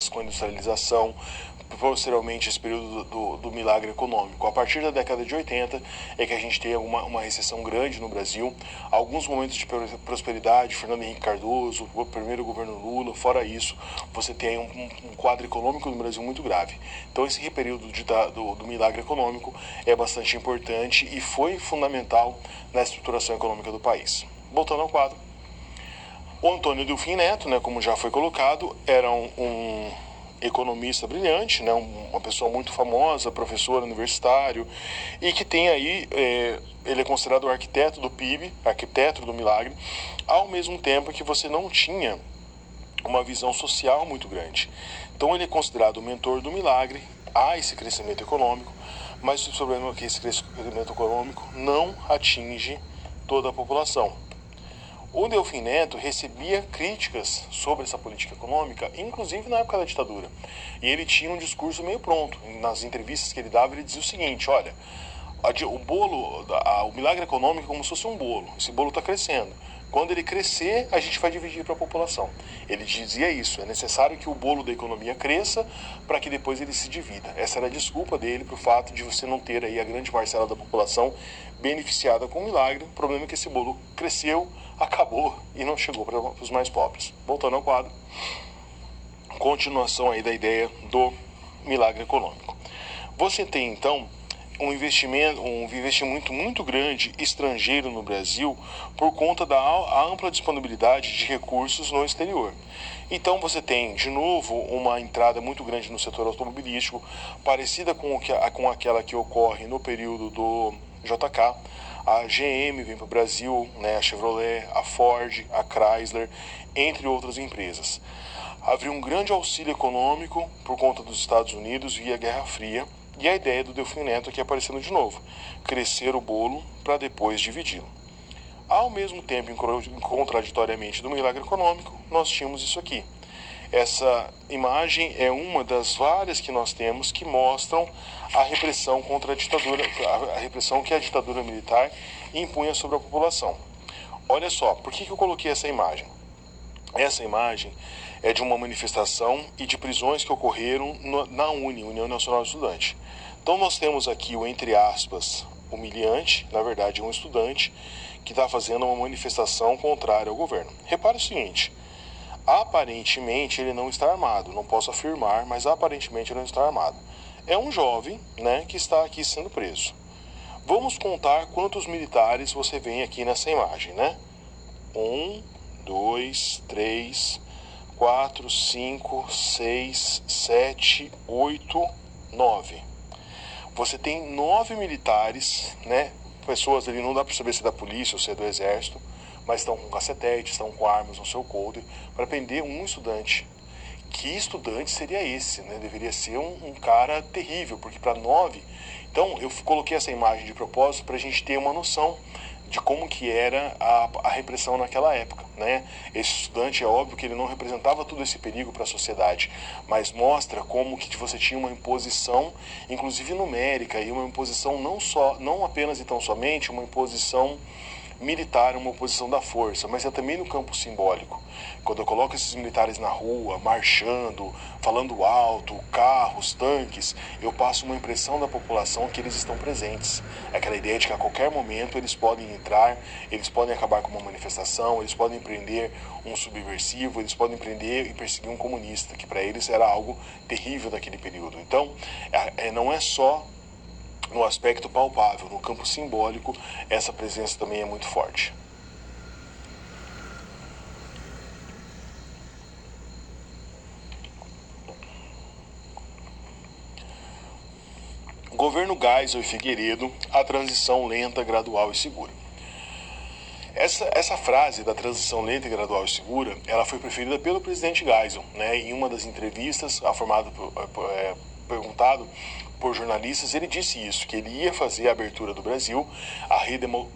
com a industrialização, posteriormente esse período do milagre econômico. A partir da década de 80 é que a gente tem uma recessão grande no Brasil, alguns momentos de prosperidade, Fernando Henrique Cardoso, o primeiro governo Lula, fora isso, você tem um quadro econômico no Brasil muito grave. Então esse período do milagre econômico é bastante importante e foi fundamental na estruturação econômica do país. Voltando ao quadro, o Antônio Delfim Neto, né, como já foi colocado, era um economista brilhante, né, uma pessoa muito famosa, professor universitário, e que tem aí, ele é considerado o arquiteto do PIB, arquiteto do milagre, ao mesmo tempo que você não tinha uma visão social muito grande. Então ele é considerado o mentor do milagre, há esse crescimento econômico, mas o problema é que esse crescimento econômico não atinge toda a população. O Delfim Neto recebia críticas sobre essa política econômica, inclusive na época da ditadura. E ele tinha um discurso meio pronto. Nas entrevistas que ele dava, ele dizia o seguinte: olha, o milagre econômico é como se fosse um bolo. Esse bolo está crescendo. Quando ele crescer, a gente vai dividir para a população. Ele dizia isso: é necessário que o bolo da economia cresça para que depois ele se divida. Essa era a desculpa dele para o fato de você não ter aí a grande parcela da população beneficiada com o milagre. O problema é que esse bolo cresceu, acabou e não chegou para os mais pobres. Voltando ao quadro, continuação aí da ideia do milagre econômico. Você tem então um investimento muito grande estrangeiro no Brasil por conta da ampla disponibilidade de recursos no exterior. Então você tem, de novo, uma entrada muito grande no setor automobilístico, parecida com aquela que ocorre no período do JK. A GM vem para o Brasil, né, a Chevrolet, a Ford, a Chrysler, entre outras empresas. Havia um grande auxílio econômico por conta dos Estados Unidos via Guerra Fria, e a ideia do Delfim Neto aqui aparecendo de novo: crescer o bolo para depois dividi-lo. Ao mesmo tempo, contraditoriamente do milagre econômico, nós tínhamos isso aqui. Essa imagem é uma das várias que nós temos que mostram a repressão contra a ditadura, a repressão que a ditadura militar impunha sobre a população. Olha só, por que eu coloquei essa imagem? Essa imagem é de uma manifestação e de prisões que ocorreram na União Nacional do Estudante. Então nós temos aqui o, entre aspas, humilhante, na verdade um estudante, que está fazendo uma manifestação contrária ao governo. Repare o seguinte: aparentemente ele não está armado, não posso afirmar, mas aparentemente ele não está armado. É um jovem, né, que está aqui sendo preso. Vamos contar quantos militares você vê aqui nessa imagem, né? 1, 2, 3, 4, 5, 6, 7, 8, 9. Você tem 9 militares, né? Pessoas ali, não dá para saber se é da polícia ou se é do exército, mas estão com cacetete, estão com armas no seu coldre para prender um estudante. Que estudante seria esse, né? Deveria ser um cara terrível, porque para 9... Então eu coloquei essa imagem de propósito para a gente ter uma noção de como que era a repressão naquela época, né? Esse estudante, é óbvio que ele não representava todo esse perigo para a sociedade, mas mostra como que você tinha uma imposição, inclusive numérica, e uma imposição não apenas e tão somente uma imposição militar, uma oposição da força, mas é também no campo simbólico. Quando eu coloco esses militares na rua, marchando, falando alto, carros, tanques, eu passo uma impressão da população que eles estão presentes. Aquela ideia de que a qualquer momento eles podem entrar, eles podem acabar com uma manifestação, eles podem prender um subversivo, eles podem prender e perseguir um comunista, que para eles era algo terrível naquele período. Então, não é só no aspecto palpável, no campo simbólico, essa presença também é muito forte. Governo Geisel e Figueiredo, a transição lenta, gradual e segura. Essa frase da transição lenta, gradual e segura, ela foi preferida pelo presidente Geisel, né? Em uma das entrevistas, perguntado por jornalistas, ele disse isso, que ele ia fazer a abertura do Brasil,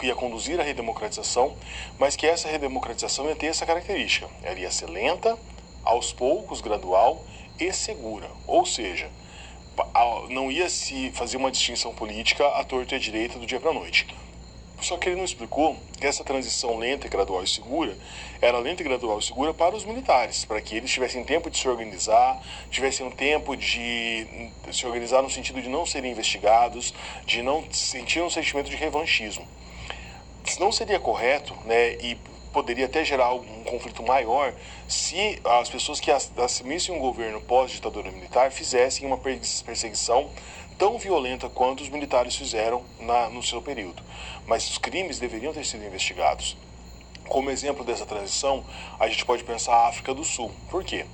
ia conduzir a redemocratização, mas que essa redemocratização ia ter essa característica: ela ia ser lenta, aos poucos, gradual e segura, ou seja, não ia se fazer uma distinção política à torta e à direita do dia para a noite. Só que ele não explicou que essa transição lenta, gradual e segura era lenta, gradual e segura para os militares, para que eles tivessem tempo de se organizar, tivessem um tempo de se organizar no sentido de não serem investigados, de não sentir um sentimento de revanchismo. Não seria correto, né, e poderia até gerar um conflito maior se as pessoas que assumissem um governo pós-ditadura militar fizessem uma perseguição tão violenta quanto os militares fizeram no seu período. Mas os crimes deveriam ter sido investigados. Como exemplo dessa transição, a gente pode pensar a África do Sul. Por quê?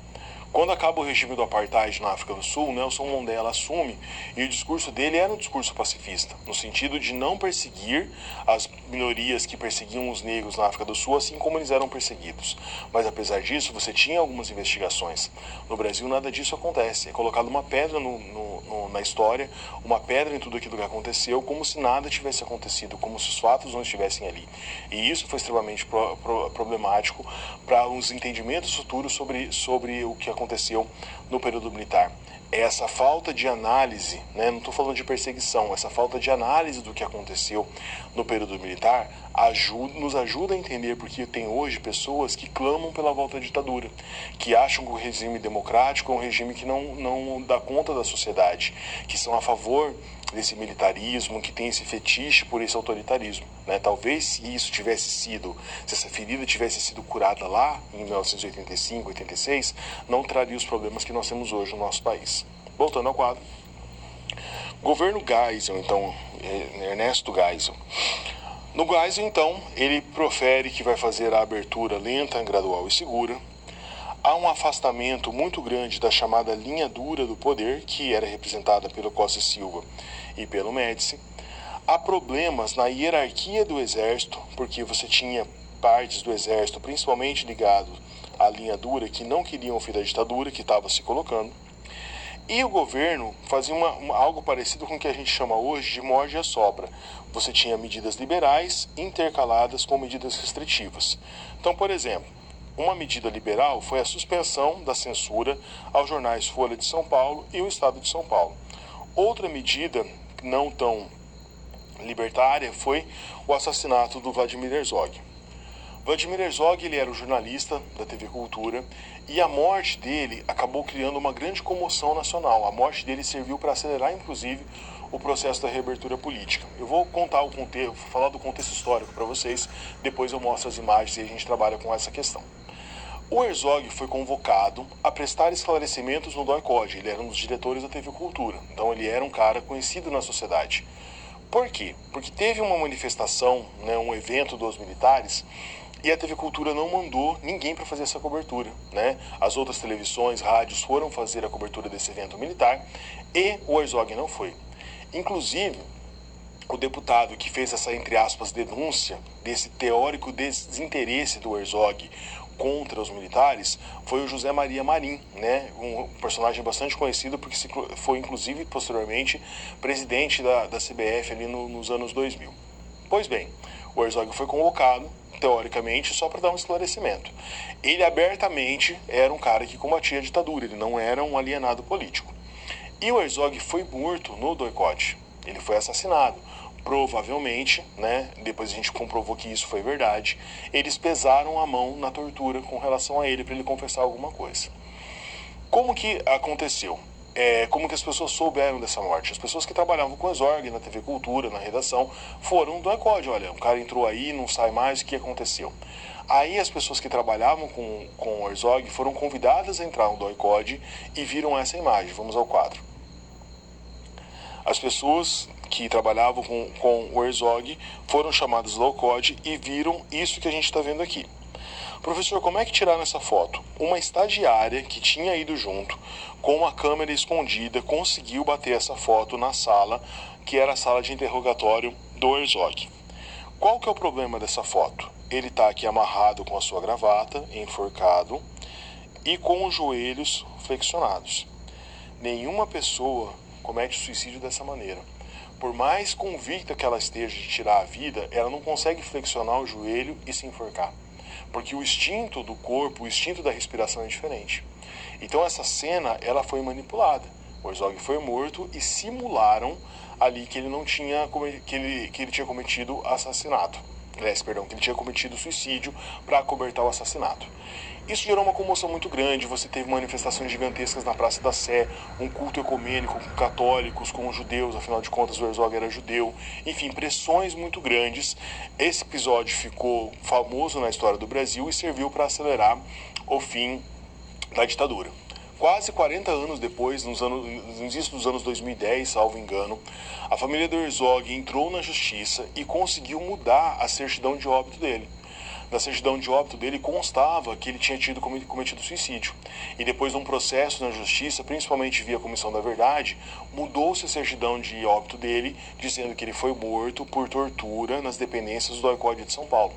Quando acaba o regime do apartheid na África do Sul, Nelson Mandela assume e o discurso dele era um discurso pacifista, no sentido de não perseguir as minorias que perseguiam os negros na África do Sul, assim como eles eram perseguidos. Mas apesar disso, você tinha algumas investigações. No Brasil, nada disso acontece. É colocado uma pedra na história, uma pedra em tudo aquilo que aconteceu, como se nada tivesse acontecido, como se os fatos não estivessem ali. E isso foi extremamente problemático para os entendimentos futuros sobre o que aconteceu no período militar. Essa falta de análise, né, não estou falando de perseguição, essa falta de análise do que aconteceu no período militar nos ajuda a entender porque tem hoje pessoas que clamam pela volta à ditadura, que acham que o regime democrático é um regime que não dá conta da sociedade, que são a favor desse militarismo, que tem esse fetiche por esse autoritarismo, né? Talvez se essa ferida tivesse sido curada lá em 1985, 86, não traria os problemas que nós temos hoje no nosso país. Voltando ao quadro. Governo Geisel, então, Ernesto Geisel. No Geisel, então, ele profere que vai fazer a abertura lenta, gradual e segura. Há um afastamento muito grande da chamada linha dura do poder, que era representada pelo Costa e Silva e pelo Médici. Há problemas na hierarquia do exército, porque você tinha partes do exército, principalmente ligados à linha dura, que não queriam o fim da ditadura, que estava se colocando. E o governo fazia algo parecido com o que a gente chama hoje de morde e assopra. Você tinha medidas liberais intercaladas com medidas restritivas. Então, por exemplo, uma medida liberal foi a suspensão da censura aos jornais Folha de São Paulo e o Estado de São Paulo. Outra medida não tão libertária foi o assassinato do Vladimir Herzog. Vladimir Herzog, ele era o jornalista da TV Cultura e a morte dele acabou criando uma grande comoção nacional. A morte dele serviu para acelerar, inclusive, o processo da reabertura política. Eu vou contar o contexto, falar do contexto histórico para vocês, depois eu mostro as imagens e a gente trabalha com essa questão. O Herzog foi convocado a prestar esclarecimentos no DOI-CODE. Ele era um dos diretores da TV Cultura, então ele era um cara conhecido na sociedade. Por quê? Porque teve uma manifestação, né, um evento dos militares, e a TV Cultura não mandou ninguém para fazer essa cobertura, né? As outras televisões, rádios foram fazer a cobertura desse evento militar e o Herzog não foi. Inclusive, o deputado que fez essa, entre aspas, denúncia desse teórico desinteresse do Herzog contra os militares foi o José Maria Marim, né? Um personagem bastante conhecido porque foi, inclusive, posteriormente, presidente da CBF ali nos anos 2000. Pois bem, o Herzog foi convocado, teoricamente, só para dar um esclarecimento. Ele abertamente era um cara que combatia a ditadura, ele não era um alienado político. E o Herzog foi morto no DOI-CODE, ele foi assassinado. Provavelmente, né, depois a gente comprovou que isso foi verdade, eles pesaram a mão na tortura com relação a ele para ele confessar alguma coisa. Como que aconteceu? Como que as pessoas souberam dessa morte? As pessoas que trabalhavam com o Herzog na TV Cultura, na redação, foram do DOI-CODE. Olha, o cara entrou aí, não sai mais, o que aconteceu? Aí as pessoas que trabalhavam com o Herzog foram convidadas a entrar no DOI-CODE e viram essa imagem. Vamos ao quadro. As pessoas que trabalhavam com o Herzog foram chamadas ao DOI-CODE e viram isso que a gente está vendo aqui. Professor, como é que tiraram essa foto? Uma estagiária que tinha ido junto, com uma câmera escondida, conseguiu bater essa foto na sala, que era a sala de interrogatório do Herzog. Qual que é o problema dessa foto? Ele está aqui amarrado com a sua gravata, enforcado, e com os joelhos flexionados. Nenhuma pessoa comete suicídio dessa maneira. Por mais convicta que ela esteja de tirar a vida, ela não consegue flexionar o joelho e se enforcar. Porque o instinto do corpo, o instinto da respiração é diferente. Então essa cena, ela foi manipulada. O Herzog foi morto e simularam ali que ele não tinha que ele tinha cometido assassinato. Que ele tinha cometido suicídio para acobertar o assassinato. Isso gerou uma comoção muito grande, você teve manifestações gigantescas na Praça da Sé, um culto ecumênico com católicos, com judeus, afinal de contas o Herzog era judeu, enfim, pressões muito grandes. Esse episódio ficou famoso na história do Brasil e serviu para acelerar o fim da ditadura. Quase 40 anos depois, no início dos anos 2010, salvo engano, a família do Herzog entrou na justiça e conseguiu mudar a certidão de óbito dele. Na certidão de óbito dele constava que ele tinha cometido suicídio. E depois de um processo na justiça, principalmente via Comissão da Verdade, mudou-se a certidão de óbito dele, dizendo que ele foi morto por tortura nas dependências do DOI-CODE de São Paulo.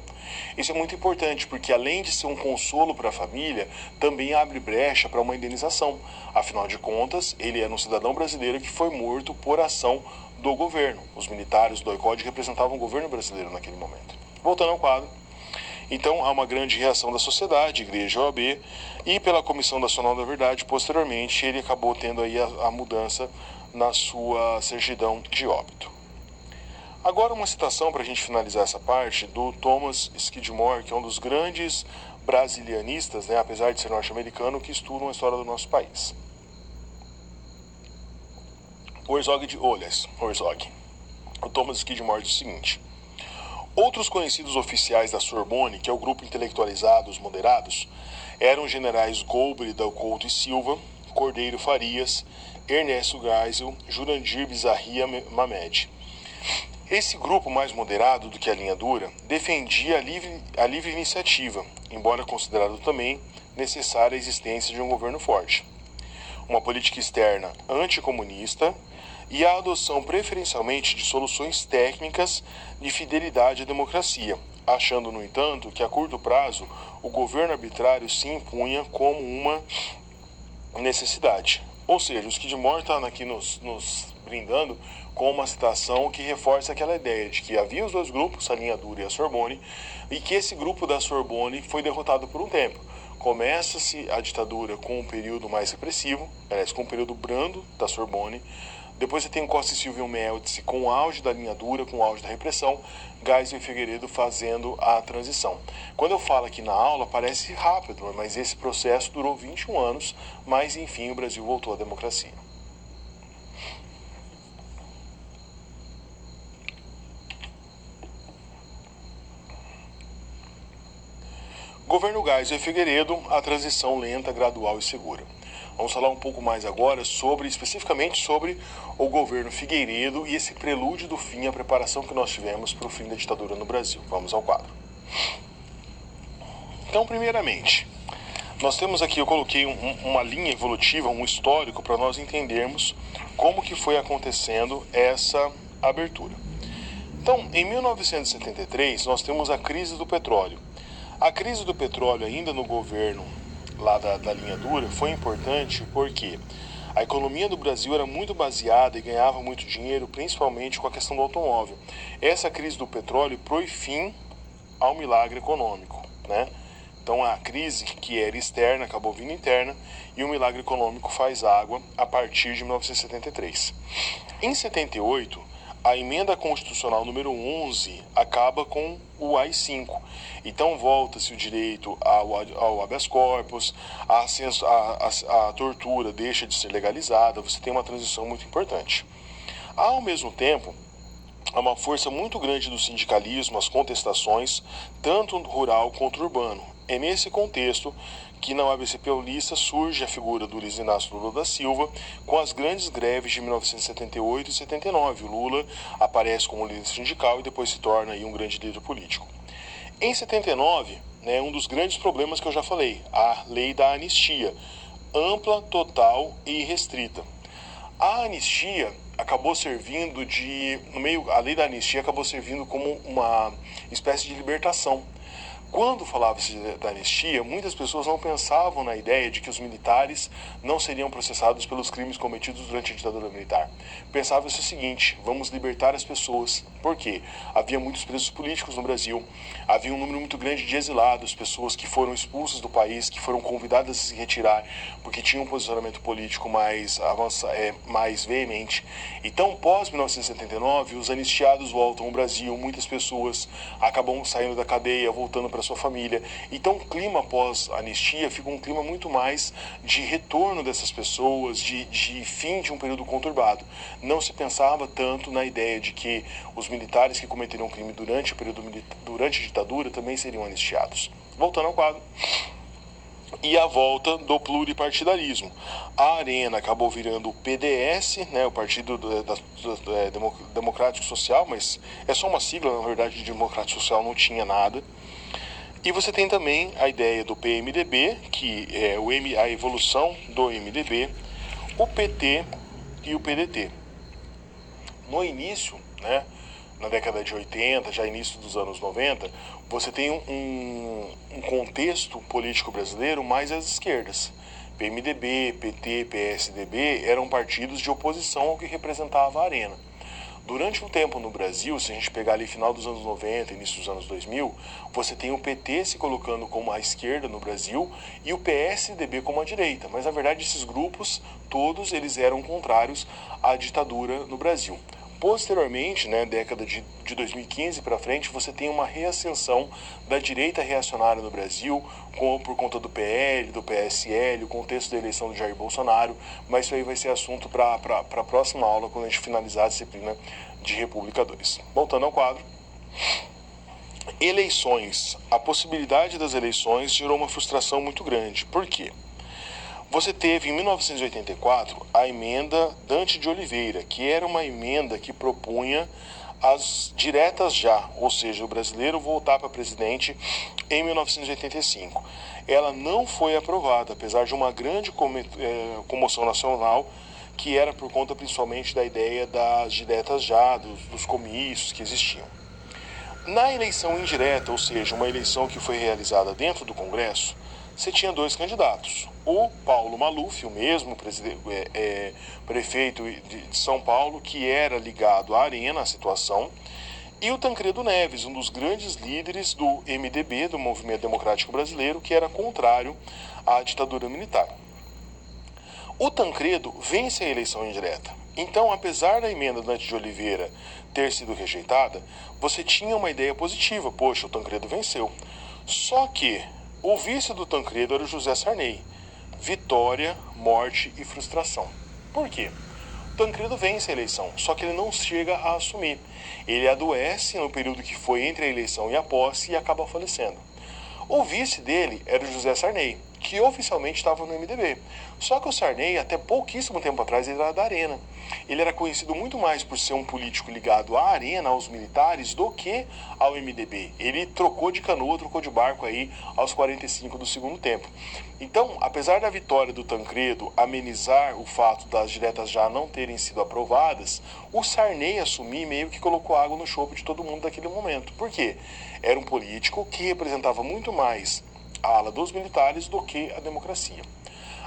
Isso é muito importante porque, além de ser um consolo para a família, também abre brecha para uma indenização. Afinal de contas, ele era um cidadão brasileiro que foi morto por ação do governo. Os militares do DOI-CODE representavam o governo brasileiro naquele momento. Voltando ao quadro. Então, há uma grande reação da sociedade, Igreja, OAB, e pela Comissão Nacional da Verdade, posteriormente, ele acabou tendo aí a mudança na sua certidão de óbito. Agora uma citação para a gente finalizar essa parte do Thomas Skidmore, que é um dos grandes brasilianistas, né, apesar de ser norte-americano, que estudam a história do nosso país. O Thomas Skidmore diz o seguinte: outros conhecidos oficiais da Sorbonne, que é o grupo intelectualizado, os moderados, eram os generais Golbery, Dal Couto e Silva, Cordeiro Farias, Ernesto Geisel, Jurandir Bizarria Mamed. Esse grupo mais moderado do que a linha dura defendia a livre iniciativa, embora considerado também necessária a existência de um governo forte, uma política externa anticomunista e a adoção preferencialmente de soluções técnicas de fidelidade à democracia, achando, no entanto, que a curto prazo o governo arbitrário se impunha como uma necessidade. Ou seja, o Skidmore está aqui nos brindando com uma citação que reforça aquela ideia de que havia os dois grupos, a linha dura e a Sorbonne, e que esse grupo da Sorbonne foi derrotado por um tempo. Começa-se a ditadura com um período mais repressivo, com um período brando da Sorbonne. Depois você tem o Costa e Silva e o Médici com o auge da linha dura, com o auge da repressão, Geisel e Figueiredo fazendo a transição. Quando eu falo aqui na aula, parece rápido, mas esse processo durou 21 anos, mas enfim o Brasil voltou à democracia. Governo Geisel e Figueiredo, a transição lenta, gradual e segura. Vamos falar um pouco mais agora especificamente sobre o governo Figueiredo e esse prelúdio do fim, a preparação que nós tivemos para o fim da ditadura no Brasil. Vamos ao quadro. Então, primeiramente, nós temos aqui, eu coloquei uma linha evolutiva, um histórico, para nós entendermos como que foi acontecendo essa abertura. Então, em 1973, nós temos a crise do petróleo. A crise do petróleo, ainda no governo lá da linha dura, foi importante porque a economia do Brasil era muito baseada e ganhava muito dinheiro, principalmente com a questão do automóvel. Essa crise do petróleo pôs fim ao milagre econômico, né? Então a crise que era externa acabou vindo interna e o milagre econômico faz água a partir de 1973. Em 78, a emenda constitucional número 11 acaba com o AI-5. Então volta-se o direito ao habeas corpus, a tortura deixa de ser legalizada, você tem uma transição muito importante. Ao mesmo tempo, há uma força muito grande do sindicalismo, as contestações, tanto rural quanto urbano. É nesse contexto que na ABC Paulista surge a figura do Luiz Inácio Lula da Silva com as grandes greves de 1978 e 79. O Lula aparece como líder sindical e depois se torna aí um grande líder político. Em 79, um dos grandes problemas que eu já falei, a lei da anistia, ampla, total e restrita. A anistia acabou servindo a lei da anistia acabou servindo como uma espécie de libertação, Quando falava-se da anistia, muitas pessoas não pensavam na ideia de que os militares não seriam processados pelos crimes cometidos durante a ditadura militar. Pensava-se o seguinte: vamos libertar as pessoas. Por quê? Havia muitos presos políticos no Brasil, havia um número muito grande de exilados, pessoas que foram expulsas do país, que foram convidadas a se retirar porque tinham um posicionamento político mais veemente. Então, pós 1979, os anistiados voltam ao Brasil, muitas pessoas acabam saindo da cadeia, voltando para sua família. Então, o clima pós-anistia fica um clima muito mais de retorno dessas pessoas, de fim de um período conturbado. Não se pensava tanto na ideia de que os militares que cometeriam crime durante a ditadura também seriam anistiados. Voltando ao quadro. E a volta do pluripartidarismo. A Arena acabou virando o PDS, né, o Partido Democrático Social, mas é só uma sigla, na verdade, de Democrático Social não tinha nada. E você tem também a ideia do PMDB, que é a evolução do MDB, o PT e o PDT. No início, né, na década de 80, já início dos anos 90, você tem um contexto político brasileiro mais às esquerdas. PMDB, PT, PSDB eram partidos de oposição ao que representava a Arena. Durante um tempo no Brasil, se a gente pegar ali final dos anos 90, início dos anos 2000, você tem o PT se colocando como a esquerda no Brasil e o PSDB como a direita. Mas, na verdade, esses grupos, todos eles eram contrários à ditadura no Brasil. Posteriormente, né, década de 2015 para frente, você tem uma reascensão da direita reacionária no Brasil, por conta do PL, do PSL, o contexto da eleição do Jair Bolsonaro, mas isso aí vai ser assunto para a próxima aula, quando a gente finalizar a disciplina de República 2. Voltando ao quadro. Eleições. A possibilidade das eleições gerou uma frustração muito grande. Por quê? Você teve, em 1984, a emenda Dante de Oliveira, que era uma emenda que propunha as diretas já, ou seja, o brasileiro voltar para presidente em 1985. Ela não foi aprovada, apesar de uma grande comoção nacional, que era por conta principalmente da ideia das diretas já, dos comícios que existiam. Na eleição indireta, ou seja, uma eleição que foi realizada dentro do Congresso, você tinha dois candidatos. O Paulo Maluf, o mesmo prefeito de São Paulo, que era ligado à Arena, à situação, e o Tancredo Neves, um dos grandes líderes do MDB, do Movimento Democrático Brasileiro, que era contrário à ditadura militar. O Tancredo vence a eleição indireta. Então, apesar da emenda Dante de Oliveira ter sido rejeitada, você tinha uma ideia positiva. Poxa, o Tancredo venceu. Só que o vice do Tancredo era o José Sarney. Vitória, morte e frustração. Por quê? O Tancredo vence a eleição, só que ele não chega a assumir. Ele adoece no período que foi entre a eleição e a posse e acaba falecendo. O vice dele era o José Sarney, que oficialmente estava no MDB. Só que o Sarney, até pouquíssimo tempo atrás, ele era da Arena. Ele era conhecido muito mais por ser um político ligado à Arena, aos militares, do que ao MDB. Ele trocou de canoa, trocou de barco aí aos 45 do segundo tempo. Então, apesar da vitória do Tancredo amenizar o fato das diretas já não terem sido aprovadas, o Sarney assumir meio que colocou água no chope de todo mundo naquele momento. Por quê? Era um político que representava muito mais a ala dos militares do que a democracia.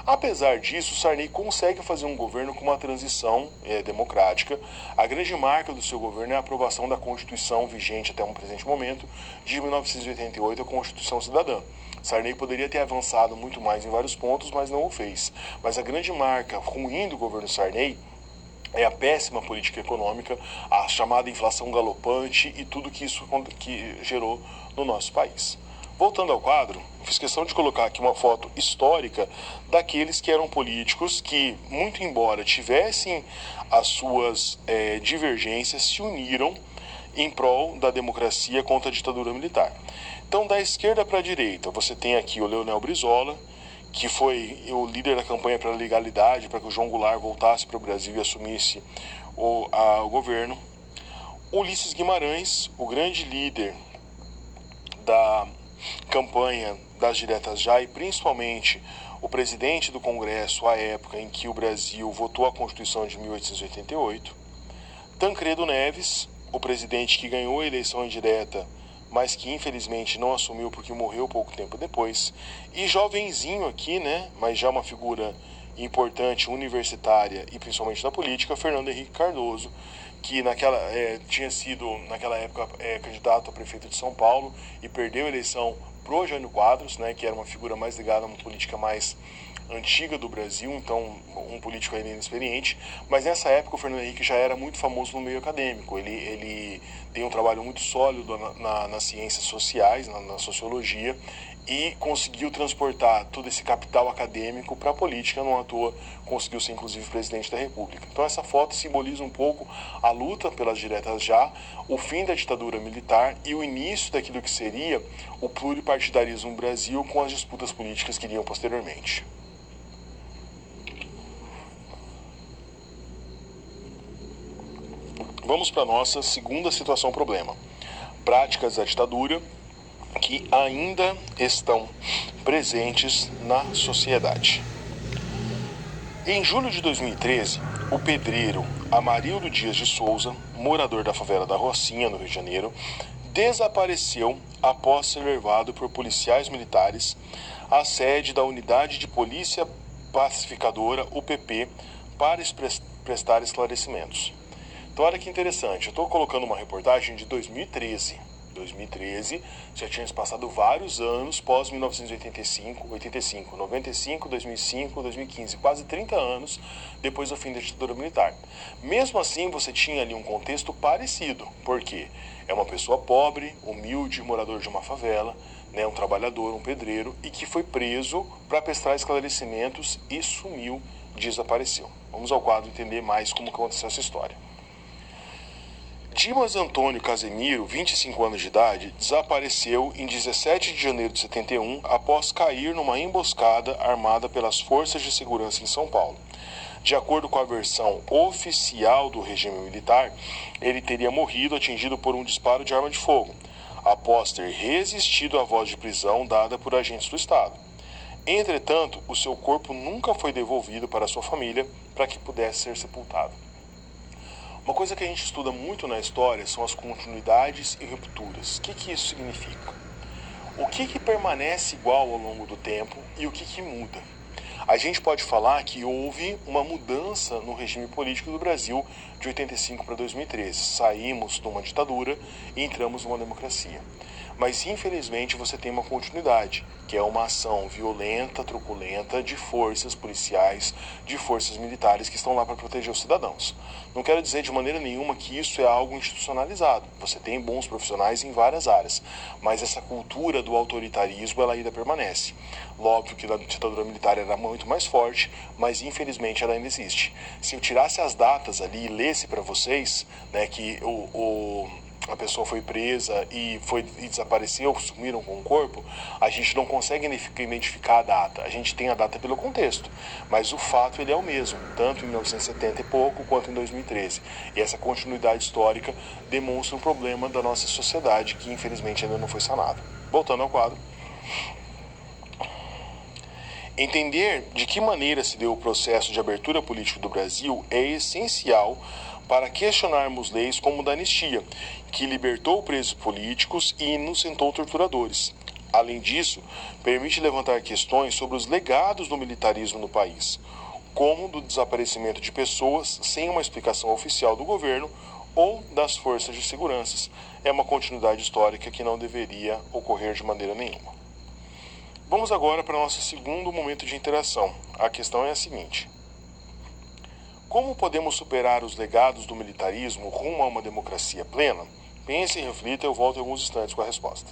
Apesar disso, Sarney consegue fazer um governo com uma transição democrática. A grande marca do seu governo é a aprovação da Constituição vigente até um presente momento, de 1988, a Constituição Cidadã. Sarney poderia ter avançado muito mais em vários pontos, mas não o fez. Mas a grande marca ruim do governo Sarney é a péssima política econômica, a chamada inflação galopante e tudo que isso gerou no nosso país. Voltando ao quadro, fiz questão de colocar aqui uma foto histórica daqueles que eram políticos que, muito embora tivessem as suas divergências, se uniram em prol da democracia contra a ditadura militar. Então, da esquerda para a direita, você tem aqui o Leonel Brizola, que foi o líder da campanha pela legalidade, para que o João Goulart voltasse para o Brasil e assumisse o governo. Ulisses Guimarães, o grande líder da campanha das diretas já, e principalmente o presidente do Congresso à época em que o Brasil votou a Constituição de 1888. Tancredo Neves, o presidente que ganhou a eleição indireta mas que infelizmente não assumiu porque morreu pouco tempo depois. E jovenzinho aqui, né, mas já uma figura importante, universitária e principalmente na política, Fernando Henrique Cardoso, que tinha sido, naquela época, candidato a prefeito de São Paulo e perdeu a eleição pro Jânio Quadros, né, que era uma figura mais ligada a uma política mais antiga do Brasil, então um político ainda inexperiente, mas nessa época o Fernando Henrique já era muito famoso no meio acadêmico. Ele tem um trabalho muito sólido nas ciências sociais, na sociologia, e conseguiu transportar todo esse capital acadêmico para a política, não à toa conseguiu ser inclusive presidente da República. Então essa foto simboliza um pouco a luta pelas diretas já, o fim da ditadura militar e o início daquilo que seria o pluripartidarismo no Brasil com as disputas políticas que iriam posteriormente. Vamos para a nossa segunda situação problema. Práticas da ditadura que ainda estão presentes na sociedade. Em julho de 2013, o pedreiro Amarildo Dias de Souza, morador da favela da Rocinha, no Rio de Janeiro, desapareceu após ser levado por policiais militares à sede da Unidade de Polícia Pacificadora, UPP, para prestar esclarecimentos. Então, olha que interessante, eu estou colocando uma reportagem de 2013. 2013, já tinha passado vários anos pós 1985, 85, 95, 2005, 2015, quase 30 anos depois do fim da ditadura militar. Mesmo assim, você tinha ali um contexto parecido, porque é uma pessoa pobre, humilde, morador de uma favela, né, um trabalhador, um pedreiro, e que foi preso para prestar esclarecimentos e sumiu, desapareceu. Vamos ao quadro entender mais como aconteceu essa história. Dimas Antônio Casemiro, 25 anos de idade, desapareceu em 17 de janeiro de 71 após cair numa emboscada armada pelas forças de segurança em São Paulo. De acordo com a versão oficial do regime militar, ele teria morrido atingido por um disparo de arma de fogo, após ter resistido à voz de prisão dada por agentes do Estado. Entretanto, o seu corpo nunca foi devolvido para sua família para que pudesse ser sepultado. Uma coisa que a gente estuda muito na história são as continuidades e rupturas. O que isso significa? O que permanece igual ao longo do tempo e o que muda? A gente pode falar que houve uma mudança no regime político do Brasil de 85 para 2013. Saímos de uma ditadura e entramos numa democracia. Mas, infelizmente, você tem uma continuidade, que é uma ação violenta, truculenta de forças policiais, de forças militares que estão lá para proteger os cidadãos. Não quero dizer de maneira nenhuma que isso é algo institucionalizado. Você tem bons profissionais em várias áreas, mas essa cultura do autoritarismo ela ainda permanece. Óbvio que na ditadura militar era muito mais forte, mas infelizmente ela ainda existe. Se eu tirasse as datas ali e lesse para vocês, né, que a pessoa foi presa e desapareceu, sumiram com o corpo, a gente não consegue identificar a data. A gente tem a data pelo contexto, mas o fato ele é o mesmo, tanto em 1970 e pouco quanto em 2013. E essa continuidade histórica demonstra um problema da nossa sociedade que infelizmente ainda não foi sanado. Voltando ao quadro. Entender de que maneira se deu o processo de abertura política do Brasil é essencial para questionarmos leis como o da anistia, que libertou presos políticos e inocentou torturadores. Além disso, permite levantar questões sobre os legados do militarismo no país, como do desaparecimento de pessoas sem uma explicação oficial do governo ou das forças de segurança. É uma continuidade histórica que não deveria ocorrer de maneira nenhuma. Vamos agora para o nosso segundo momento de interação. A questão é a seguinte: como podemos superar os legados do militarismo rumo a uma democracia plena? Pense e reflita, eu volto em alguns instantes com a resposta.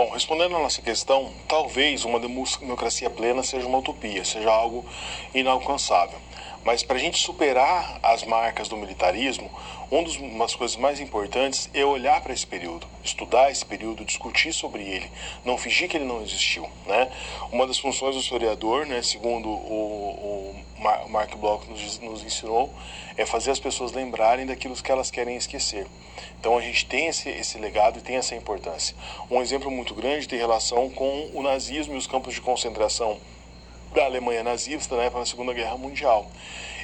Bom, respondendo a nossa questão, talvez uma democracia plena seja uma utopia, seja algo inalcançável. Mas para a gente superar as marcas do militarismo, uma das coisas mais importantes é olhar para esse período, estudar esse período, discutir sobre ele, não fingir que ele não existiu, né? Uma das funções do historiador, né, segundo o Mark Bloch nos ensinou, é fazer as pessoas lembrarem daquilo que elas querem esquecer. Então a gente tem esse legado e tem essa importância. Um exemplo muito grande tem relação com o nazismo e os campos de concentração da Alemanha nazista na época da Segunda Guerra Mundial.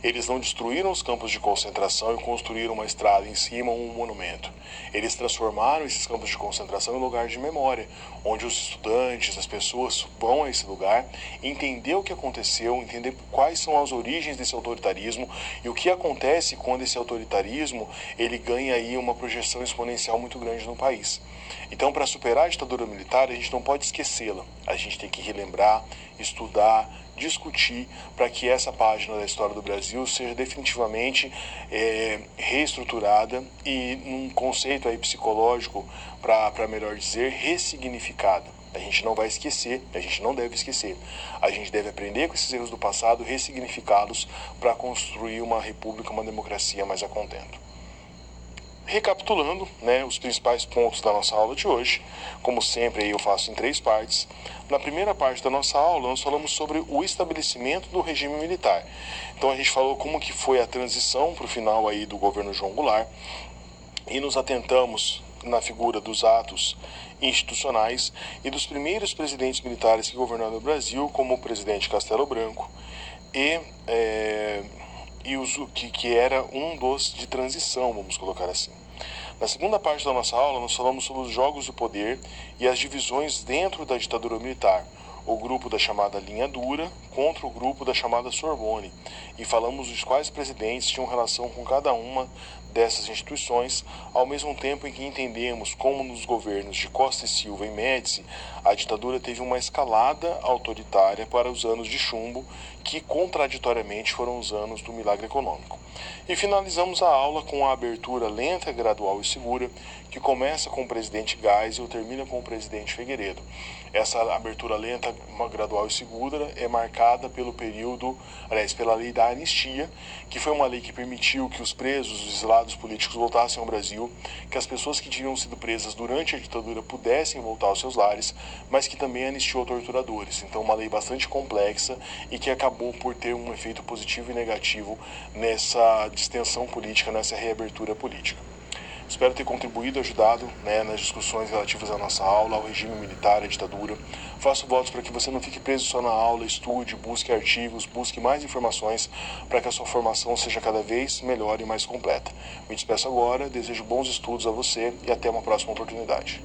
Eles não destruíram os campos de concentração e construíram uma estrada em cima ou um monumento. Eles transformaram esses campos de concentração em lugar de memória, onde os estudantes, as pessoas vão a esse lugar, entender o que aconteceu, entender quais são as origens desse autoritarismo e o que acontece quando esse autoritarismo ele ganha aí uma projeção exponencial muito grande no país. Então, para superar a ditadura militar, a gente não pode esquecê-la. A gente tem que relembrar, estudar, discutir para que essa página da história do Brasil seja definitivamente reestruturada e num conceito aí psicológico, para melhor dizer, ressignificada. A gente não vai esquecer, a gente não deve esquecer. A gente deve aprender com esses erros do passado, ressignificá-los para construir uma república, uma democracia mais a contento. Recapitulando, né, os principais pontos da nossa aula de hoje, como sempre aí eu faço em 3 partes. Na primeira parte da nossa aula, nós falamos sobre o estabelecimento do regime militar. Então a gente falou como que foi a transição para o final aí do governo João Goulart e nos atentamos na figura dos atos institucionais e dos primeiros presidentes militares que governaram o Brasil, como o presidente Castelo Branco que era um dos de transição, vamos colocar assim. Na segunda parte da nossa aula, nós falamos sobre os jogos de poder e as divisões dentro da ditadura militar, o grupo da chamada linha dura contra o grupo da chamada Sorbonne, e falamos dos quais presidentes tinham relação com cada uma dessas instituições, ao mesmo tempo em que entendemos como nos governos de Costa e Silva e Médici, a ditadura teve uma escalada autoritária para os anos de chumbo, que contraditoriamente foram os anos do milagre econômico. E finalizamos a aula com a abertura lenta, gradual e segura, que começa com o presidente Geisel e termina com o presidente Figueiredo. Essa abertura lenta, gradual e segura é marcada pelo pela lei da anistia, que foi uma lei que permitiu que os presos, os exilados políticos voltassem ao Brasil, que as pessoas que tinham sido presas durante a ditadura pudessem voltar aos seus lares, mas que também anistiou torturadores. Então uma lei bastante complexa e que acabou por ter um efeito positivo e negativo nessa distensão política, nessa reabertura política. Espero ter contribuído e ajudado, né, nas discussões relativas à nossa aula, ao regime militar, à ditadura. Faço votos para que você não fique preso só na aula, estude, busque artigos, busque mais informações para que a sua formação seja cada vez melhor e mais completa. Me despeço agora, desejo bons estudos a você e até uma próxima oportunidade.